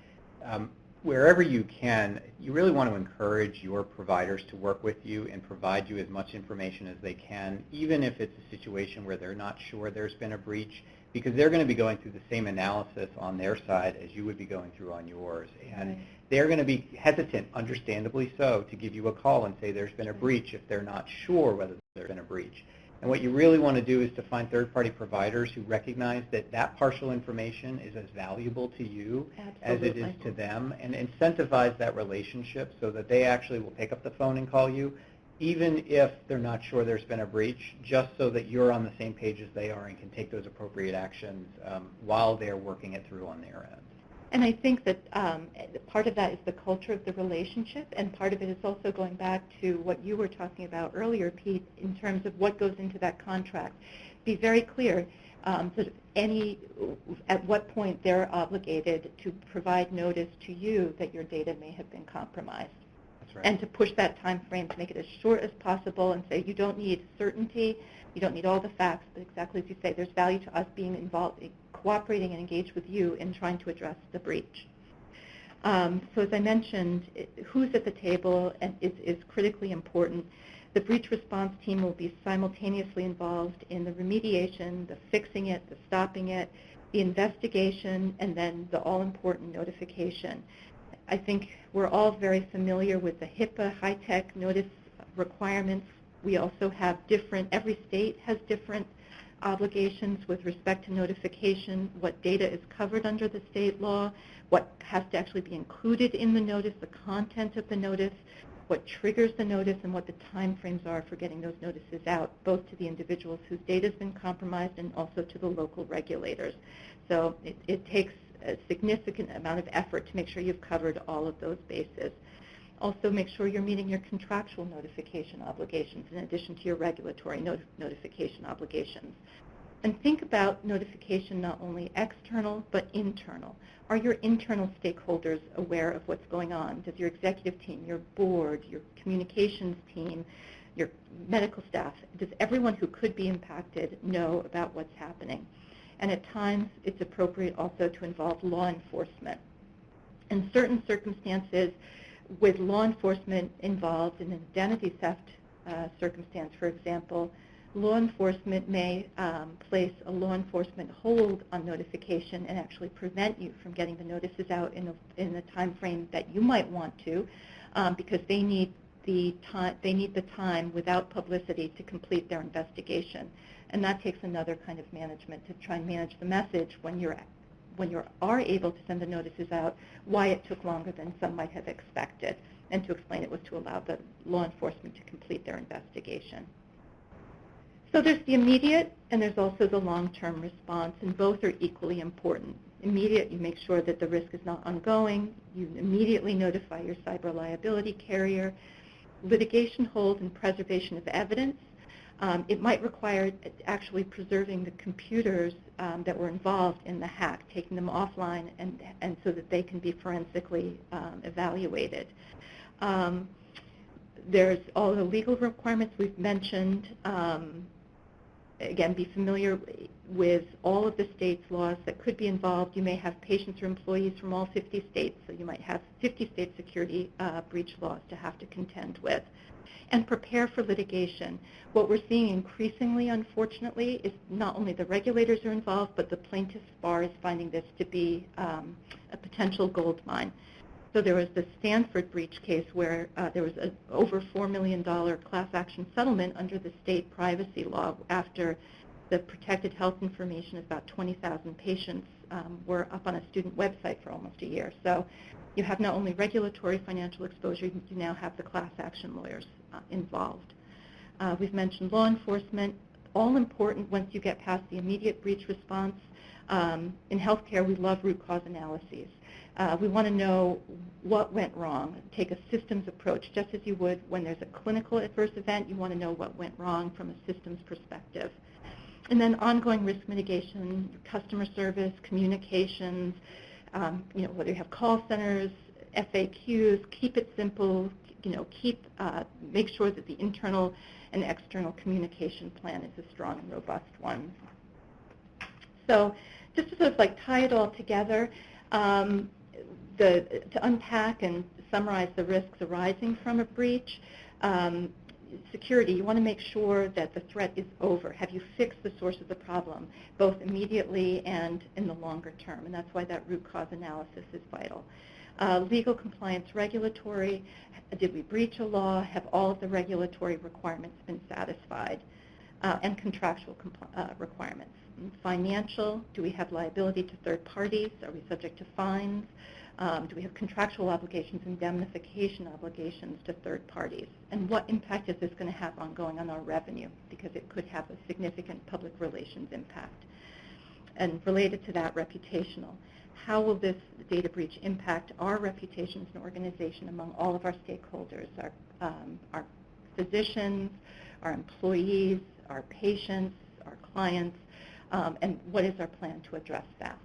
Wherever you can, you really want to encourage your providers to work with you and provide you as much information as they can, even if it's a situation where they're not sure there's been a breach, because they're going to be going through the same analysis on their side as you would be going through on yours. And they're going to be hesitant, understandably so, to give you a call and say there's been a breach if they're not sure whether there's been a breach. And what you really want to do is to find third-party providers who recognize that that partial information is as valuable to you as it is to them, and incentivize that relationship so that they actually will pick up the phone and call you, even if they're not sure there's been a breach, just so that you're on the same page as they are and can take those appropriate actions while they're working it through on their end. And I think that part of that is the culture of the relationship, and part of it is also going back to what you were talking about earlier, Pete, in terms of what goes into that contract. Be very clear that at what point they're obligated to provide notice to you that your data may have been compromised. That's right. And to push that time frame to make it as short as possible and say you don't need certainty, you don't need all the facts, but exactly as you say, there's value to us being involved, cooperating and engaged with you in trying to address the breach. So as I mentioned, who's at the table is critically important. The breach response team will be simultaneously involved in the remediation, the fixing it, the stopping it, the investigation, and then the all-important notification. I think we're all very familiar with the HIPAA high-tech notice requirements. We also have every state has different obligations with respect to notification, what data is covered under the state law, what has to actually be included in the notice, the content of the notice, what triggers the notice, and what the time frames are for getting those notices out, both to the individuals whose data has been compromised and also to the local regulators. So it takes a significant amount of effort to make sure you've covered all of those bases. Also, make sure you're meeting your contractual notification obligations in addition to your regulatory notification obligations. And think about notification not only external, but internal. Are your internal stakeholders aware of what's going on? Does your executive team, your board, your communications team, your medical staff, does everyone who could be impacted know about what's happening? And at times, it's appropriate also to involve law enforcement. In certain circumstances, with law enforcement involved in an identity theft circumstance, for example, law enforcement may place a law enforcement hold on notification and actually prevent you from getting the notices out in the time frame that you might want to, because they need the time without publicity to complete their investigation. And that takes another kind of management to try and manage the message when you are able to send the notices out, why it took longer than some might have expected, and to explain it was to allow the law enforcement to complete their investigation. So there's the immediate, and there's also the long-term response, and both are equally important. Immediate, you make sure that the risk is not ongoing. You immediately notify your cyber liability carrier. Litigation hold and preservation of evidence. It might require actually preserving the computers that were involved in the hack, taking them offline and so that they can be forensically evaluated. There's all the legal requirements we've mentioned. Again, be familiar with all of the states' laws that could be involved. You may have patients or employees from all 50 states, so you might have 50 state security breach laws to have to contend with. And prepare for litigation. What we're seeing increasingly, unfortunately, is not only the regulators are involved, but the plaintiff's bar is finding this to be a potential gold mine. So there was the Stanford breach case where there was an over $4 million class action settlement under the state privacy law after the protected health information of about 20,000 patients were up on a student website for almost a year. So you have not only regulatory financial exposure, you now have the class action lawyers involved. We've mentioned law enforcement. All important once you get past the immediate breach response. In healthcare, we love root cause analyses. We want to know what went wrong. Take a systems approach, just as you would when there's a clinical adverse event. You want to know what went wrong from a systems perspective. And then ongoing risk mitigation, customer service, communications, whether you have call centers, FAQs, keep it simple, make sure that the internal and external communication plan is a strong and robust one. So just to sort of like tie it all together, to unpack and summarize the risks arising from a breach, security, you want to make sure that the threat is over. Have you fixed the source of the problem, both immediately and in the longer term? And that's why that root cause analysis is vital. Legal compliance, regulatory, did we breach a law? Have all of the regulatory requirements been satisfied? And contractual requirements. Financial, do we have liability to third parties? Are we subject to fines? Do we have contractual obligations, indemnification obligations to third parties? And what impact is this going to have ongoing on our revenue? Because it could have a significant public relations impact. And related to that, reputational. How will this data breach impact our reputation as an organization among all of our stakeholders, our physicians, our employees, our patients, our clients, and what is our plan to address that?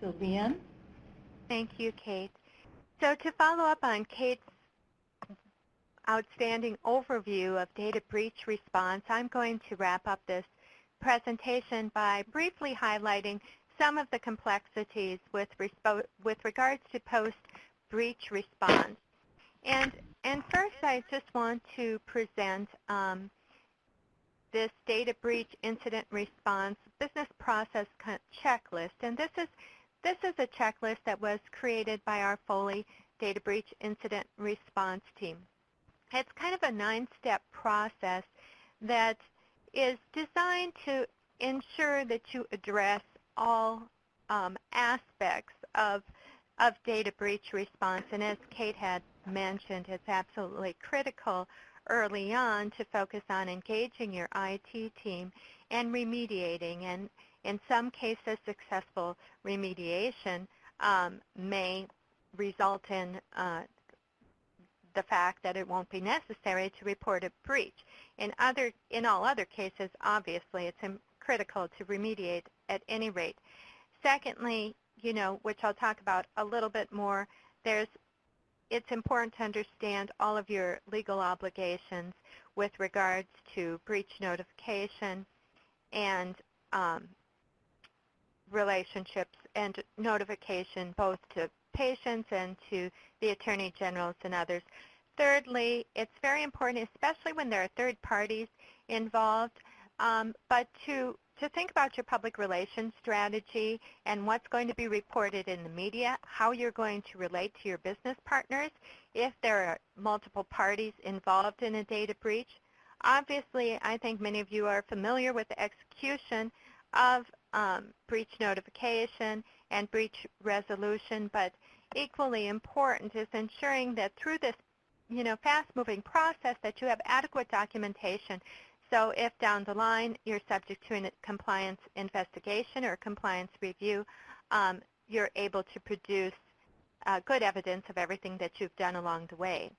So, Leanne? Thank you, Kate. So to follow up on Kate's outstanding overview of data breach response, I'm going to wrap up this presentation by briefly highlighting some of the complexities with regards to post-breach response. And first, I just want to present this data breach incident response business process checklist. And this is a checklist that was created by our Foley data breach incident response team. It's kind of a 9-step process that is designed to ensure that you address all aspects of data breach response. And as Kate had mentioned, it's absolutely critical early on to focus on engaging your IT team and remediating. And in some cases, successful remediation may result in the fact that it won't be necessary to report a breach. In all other cases, obviously, it's critical to remediate at any rate. Secondly, which I'll talk about a little bit more, it's important to understand all of your legal obligations with regards to breach notification and relationships and notification both to patients and to the attorney generals and others. Thirdly, it's very important, especially when there are third parties involved, but to think about your public relations strategy and what's going to be reported in the media, how you're going to relate to your business partners if there are multiple parties involved in a data breach. Obviously, I think many of you are familiar with the execution of breach notification and breach resolution, but equally important is ensuring that through this fast-moving process that you have adequate documentation. So if down the line you're subject to a compliance investigation or compliance review, you're able to produce good evidence of everything that you've done along the way.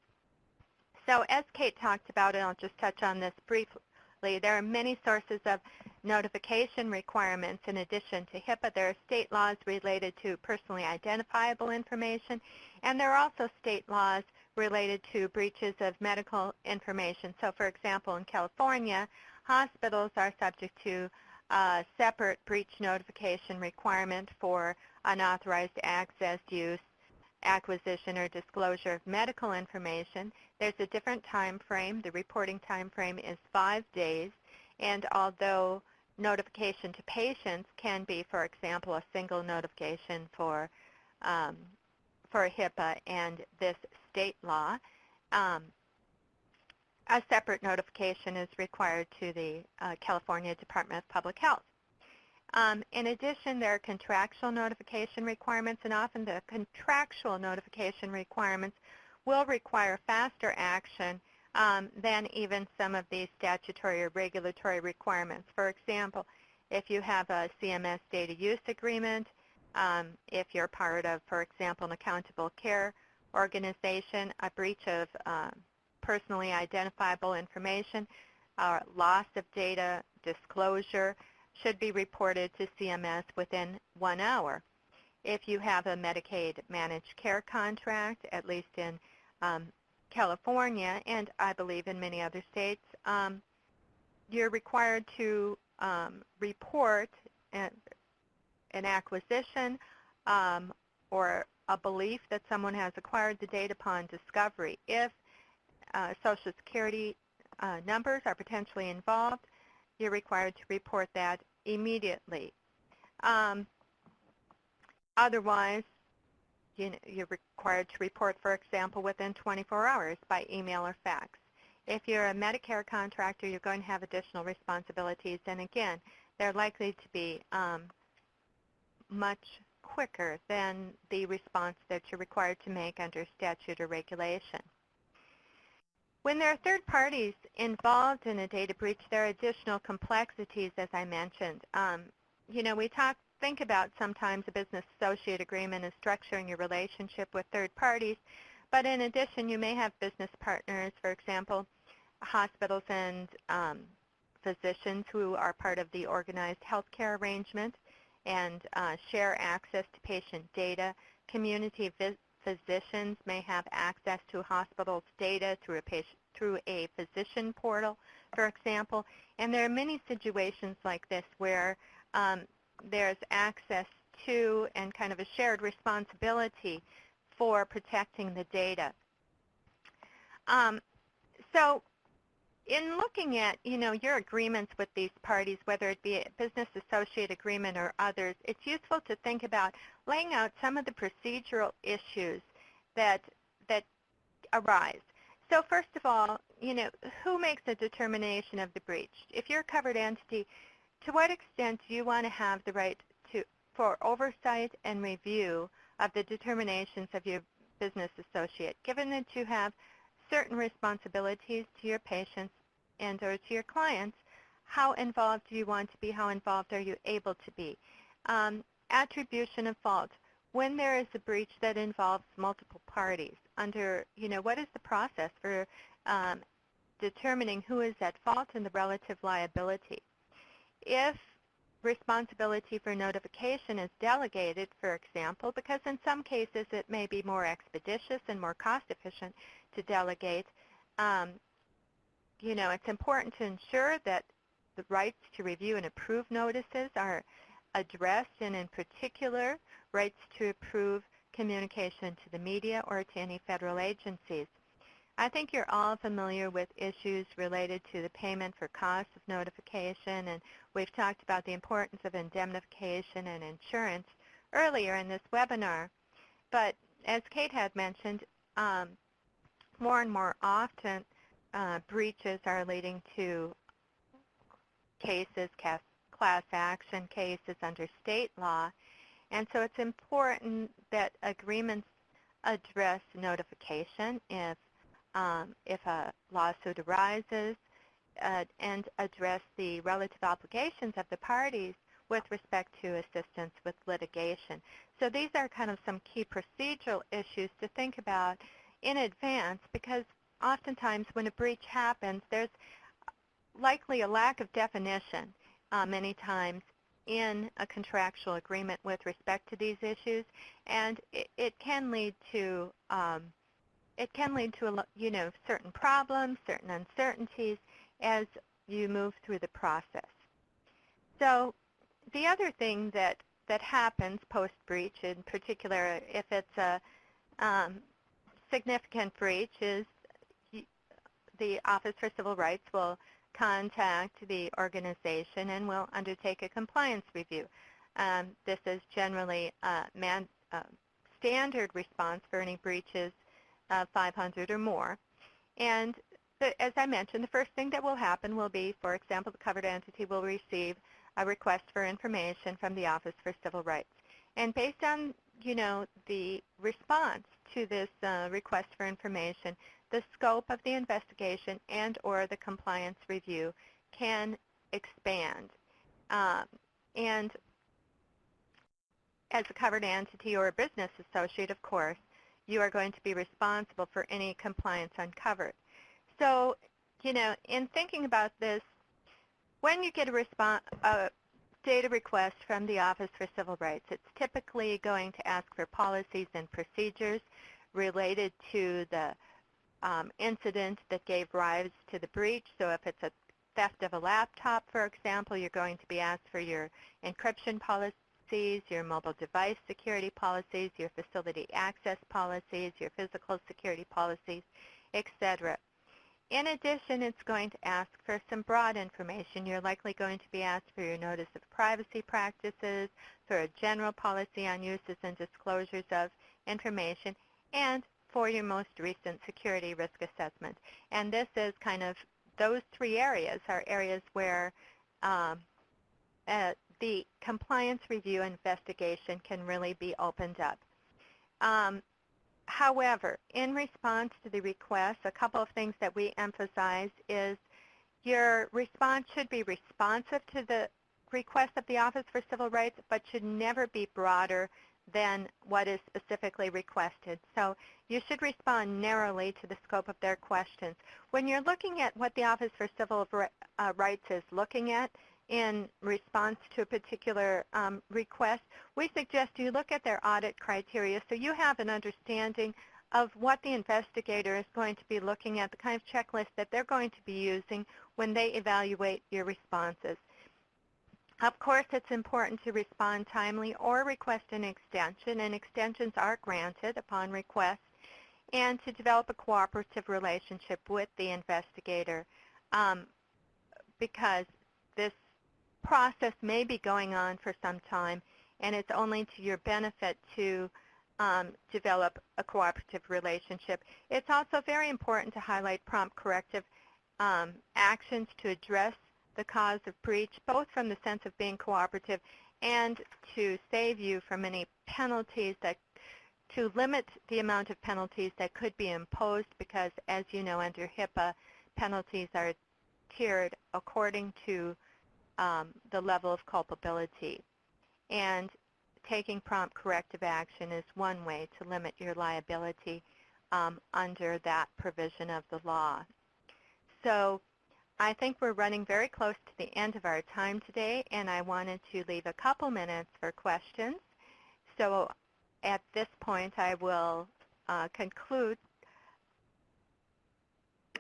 So as Kate talked about, and I'll just touch on this briefly, there are many sources of notification requirements in addition to HIPAA. There are state laws related to personally identifiable information, and there are also state laws related to breaches of medical information. So for example, in California, hospitals are subject to a separate breach notification requirement for unauthorized access, use, acquisition, or disclosure of medical information. There's a different time frame. The reporting time frame is 5 days, and although notification to patients can be, for example, a single notification for HIPAA and this state law, a separate notification is required to the California Department of Public Health. In addition, there are contractual notification requirements, and often the contractual notification requirements will require faster action than even some of these statutory or regulatory requirements. For example, if you have a CMS data use agreement, if you're part of, for example, an accountable care organization, a breach of personally identifiable information, loss of data, disclosure, should be reported to CMS within 1 hour. If you have a Medicaid managed care contract, at least in California, and I believe in many other states, you're required to report an acquisition or a belief that someone has acquired the data upon discovery. If Social Security numbers are potentially involved, you're required to report that immediately. Otherwise, you're required to report, for example, within 24 hours by email or fax. If you're a Medicare contractor, you're going to have additional responsibilities, and again, they're likely to be much quicker than the response that you're required to make under statute or regulation. When there are third parties involved in a data breach, there are additional complexities, as I mentioned. We think about sometimes a business associate agreement as structuring your relationship with third parties, but in addition, you may have business partners, for example, hospitals and physicians who are part of the organized healthcare arrangement and share access to patient data. Community physicians may have access to hospitals' data through a physician portal. for example. And there are many situations like this where there's access to and kind of a shared responsibility for protecting the data. So in looking at, your agreements with these parties, whether it be a business associate agreement or others, it's useful to think about laying out some of the procedural issues that arise. So first of all, who makes a determination of the breach? If you're a covered entity, to what extent do you want to have the right for oversight and review of the determinations of your business associate, given that you have certain responsibilities to your patients and or to your clients? How involved do you want to be? How involved are you able to be? Attribution of fault. When there is a breach that involves multiple parties, what is the process for determining who is at fault and the relative liability? If responsibility for notification is delegated, for example, because in some cases it may be more expeditious and more cost efficient to delegate, it's important to ensure that the rights to review and approve notices are addressed, and in particular, rights to approve communication to the media or to any federal agencies. I think you're all familiar with issues related to the payment for costs of notification, and we've talked about the importance of indemnification and insurance earlier in this webinar. But as Kate had mentioned, more and more often breaches are leading to cases, class action cases under state law, and so it's important that agreements address notification if a lawsuit arises, and address the relative obligations of the parties with respect to assistance with litigation. So these are kind of some key procedural issues to think about in advance, because oftentimes when a breach happens, there's likely a lack of definition many times in a contractual agreement with respect to these issues, and it can lead to certain problems, certain uncertainties as you move through the process. So the other thing that happens post-breach, in particular if it's a significant breach, is the Office for Civil Rights will contact the organization and will undertake a compliance review. This is generally a standard response for any breaches of 500 or more. And as I mentioned, the first thing that will happen will be, for example, the covered entity will receive a request for information from the Office for Civil Rights. And based on, the response to this request for information, the scope of the investigation and or the compliance review can expand. And as a covered entity or a business associate, of course, you are going to be responsible for any compliance uncovered. So, in thinking about this, when you get a data request from the Office for Civil Rights, it's typically going to ask for policies and procedures related to the incident that gave rise to the breach. So if it's a theft of a laptop, for example, you're going to be asked for your encryption policies, your mobile device security policies, your facility access policies, your physical security policies, etc. In addition, it's going to ask for some broad information. You're likely going to be asked for your notice of privacy practices, for a general policy on uses and disclosures of information, and for your most recent security risk assessment. And this is kind of, those three areas are areas where the compliance review investigation can really be opened up. However, in response to the request, a couple of things that we emphasize is your response should be responsive to the request of the Office for Civil Rights, but should never be broader than what is specifically requested. So you should respond narrowly to the scope of their questions. When you're looking at what the Office for Civil Rights is looking at in response to a particular request, we suggest you look at their audit criteria so you have an understanding of what the investigator is going to be looking at, the kind of checklist that they're going to be using when they evaluate your responses. Of course, it's important to respond timely or request an extension, and extensions are granted upon request, and to develop a cooperative relationship with the investigator, because this process may be going on for some time, and it's only to your benefit to develop a cooperative relationship. It's also very important to highlight prompt corrective actions to address the cause of breach, both from the sense of being cooperative and to save you from any penalties, to limit the amount of penalties that could be imposed, because as you know, under HIPAA, penalties are tiered according to the level of culpability. And taking prompt corrective action is one way to limit your liability under that provision of the law. So I think we're running very close to the end of our time today, and I wanted to leave a couple minutes for questions. So at this point, I will conclude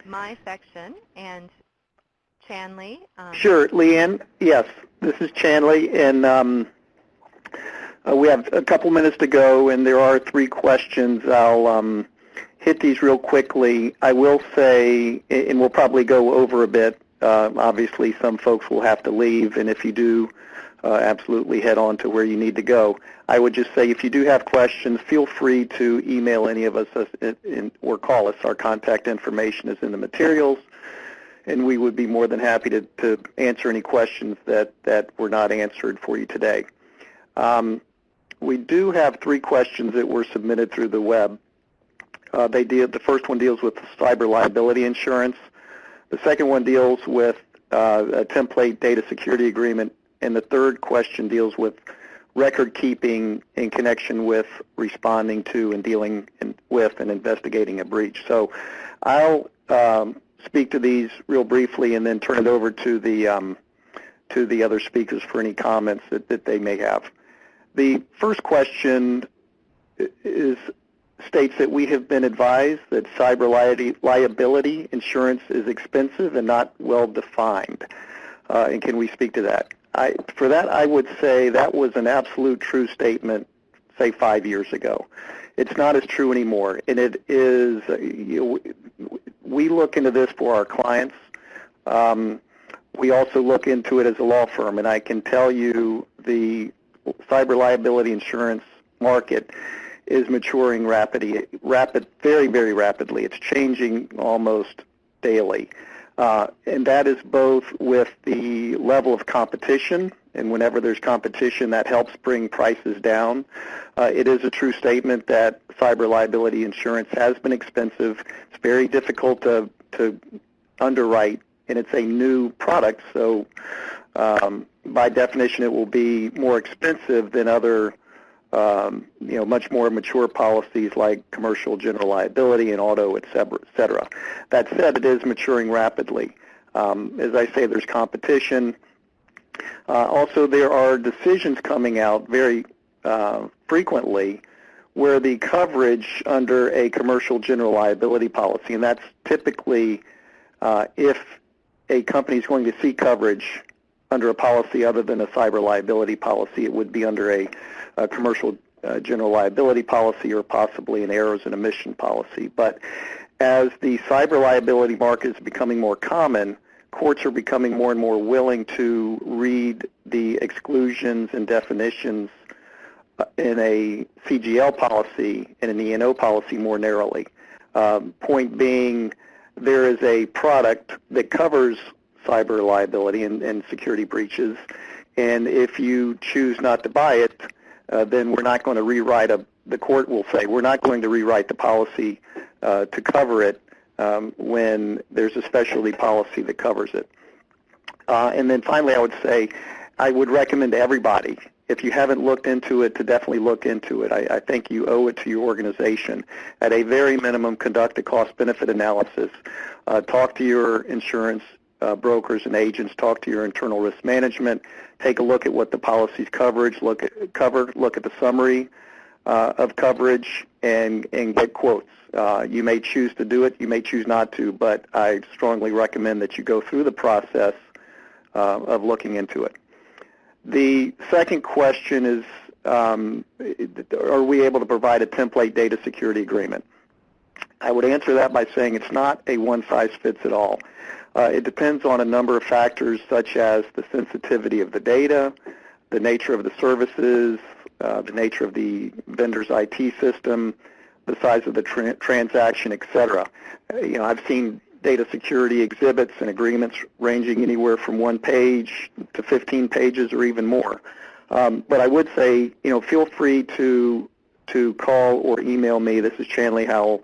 my section, and Chanley. Sure, Leanne. Yes, this is Chanley, and we have a couple minutes to go, and there are 3 questions. I'll hit these real quickly. I will say, and we'll probably go over a bit, obviously some folks will have to leave, and if you do, absolutely head on to where you need to go. I would just say if you do have questions, feel free to email any of us or call us. Our contact information is in the materials, and we would be more than happy to answer any questions that were not answered for you today. We do have 3 questions that were submitted through the web. The first one deals with cyber liability insurance. The second one deals with a template data security agreement. And the third question deals with record keeping in connection with responding to and dealing with and investigating a breach. So I'll speak to these real briefly and then turn it over to the other speakers for any comments that they may have. The first question states that we have been advised that cyber liability insurance is expensive and not well defined. And can we speak to that? For that, I would say that was an absolute true statement, say 5 years ago. It's not as true anymore, and it is. We look into this for our clients. We also look into it as a law firm, and I can tell you the cyber liability insurance market is maturing very, very rapidly. It's changing almost daily. And that is both with the level of competition, and whenever there's competition, that helps bring prices down. It is a true statement that cyber liability insurance has been expensive. It's very difficult to underwrite, and it's a new product, so by definition, it will be more expensive than other much more mature policies like commercial general liability and auto, et cetera. That said, it is maturing rapidly. As I say, there's competition. Also, there are decisions coming out very frequently where the coverage under a commercial general liability policy, and that's typically if a company is going to seek coverage under a policy other than a cyber liability policy, it would be under a commercial general liability policy or possibly an errors and omission policy. But as the cyber liability market is becoming more common, courts are becoming more and more willing to read the exclusions and definitions in a CGL policy and an E&O policy more narrowly. Point being, there is a product that covers cyber liability and security breaches, and if you choose not to buy it, then we're not going to rewrite the court will say, we're not going to rewrite the policy to cover it when there's a specialty policy that covers it. And then finally, I would say, I would recommend to everybody, if you haven't looked into it, to definitely look into it. I think you owe it to your organization. At a very minimum, conduct a cost-benefit analysis. Talk to your insurance brokers and agents, talk to your internal risk management, take a look at what the policy's coverage, look at the summary of coverage, and get quotes. You may choose to do it, you may choose not to, but I strongly recommend that you go through the process of looking into it. The second question is, are we able to provide a template data security agreement? I would answer that by saying it's not a one-size-fits-it-all. It depends on a number of factors such as the sensitivity of the data, the nature of the services, the nature of the vendor's IT system, the size of the transaction, etc. I've seen data security exhibits and agreements ranging anywhere from 1 page to 15 pages or even more. But I would say, feel free to call or email me. This is Chanley Howell.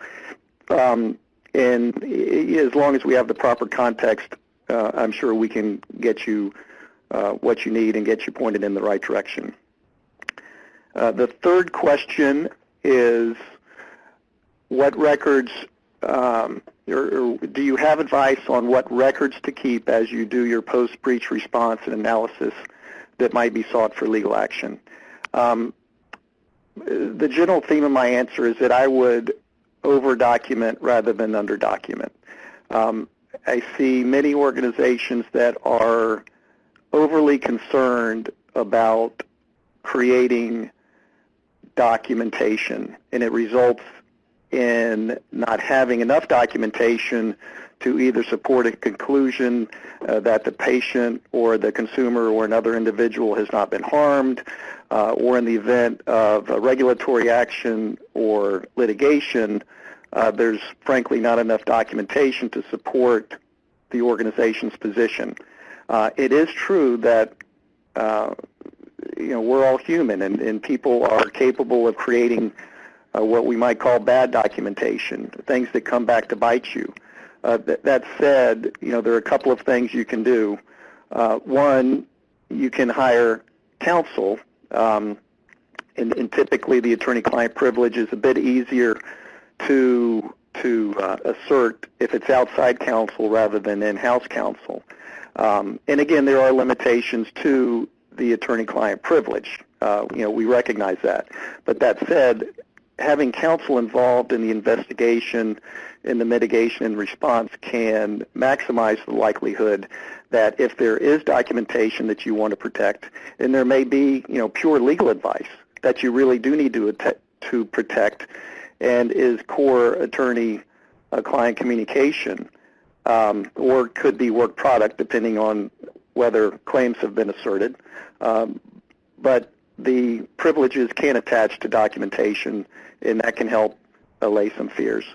And as long as we have the proper context, I'm sure we can get you what you need and get you pointed in the right direction. The third question is, what records, or do you have advice on what records to keep as you do your post-breach response and analysis that might be sought for legal action? The general theme of my answer is that I would over-document rather than under-document. I see many organizations that are overly concerned about creating documentation, and it results in not having enough documentation to either support a conclusion that the patient or the consumer or another individual has not been harmed, or in the event of a regulatory action or litigation, there's frankly not enough documentation to support the organization's position. It is true that we're all human, and people are capable of creating what we might call bad documentation, things that come back to bite you. That said, there are a couple of things you can do. One, you can hire counsel, and typically the attorney-client privilege is a bit easier to assert if it's outside counsel rather than in-house counsel. And again, there are limitations to the attorney-client privilege. We recognize that. But that said, having counsel involved in the investigation, in the mitigation and response can maximize the likelihood that if there is documentation that you want to protect, and there may be, pure legal advice that you really do need to protect and is core attorney-client communication, or could be work product depending on whether claims have been asserted. But the privileges can attach to documentation, and that can help allay some fears.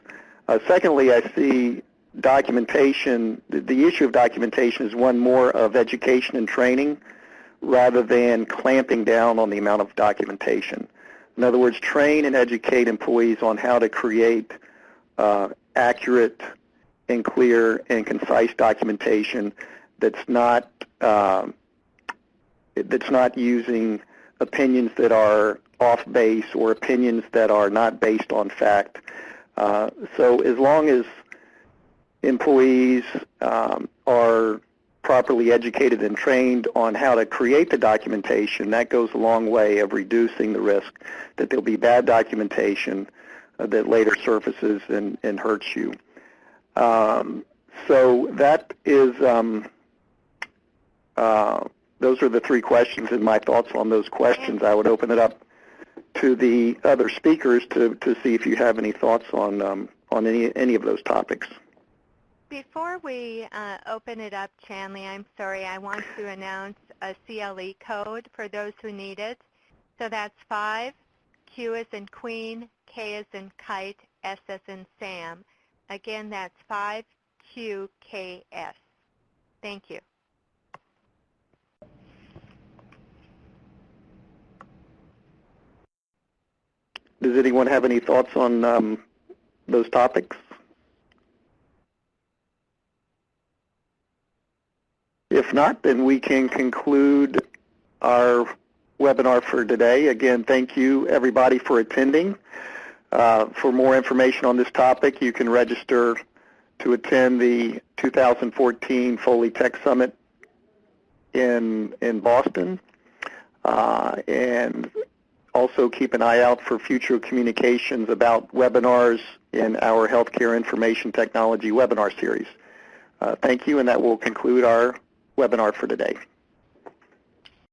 Secondly, I see documentation, the issue of documentation is one more of education and training rather than clamping down on the amount of documentation. In other words, train and educate employees on how to create accurate and clear and concise documentation that's not using opinions that are off base or opinions that are not based on fact. So as long as employees are properly educated and trained on how to create the documentation, that goes a long way of reducing the risk that there'll be bad documentation that later surfaces and hurts you. So that is, those are the three questions and my thoughts on those questions. I would open it up to the other speakers to see if you have any thoughts on any of those topics. Before we open it up, Chanley, I'm sorry, I want to announce a CLE code for those who need it. So that's 5, Q as in Queen, K as in Kite, S as in Sam. Again, that's 5QKS. Thank you. Does anyone have any thoughts on those topics? If not, then we can conclude our webinar for today. Again, thank you, everybody, for attending. For more information on this topic, you can register to attend the 2014 Foley Tech Summit in Boston. And also keep an eye out for future communications about webinars in our Healthcare Information Technology webinar series. Thank you, and that will conclude our webinar for today.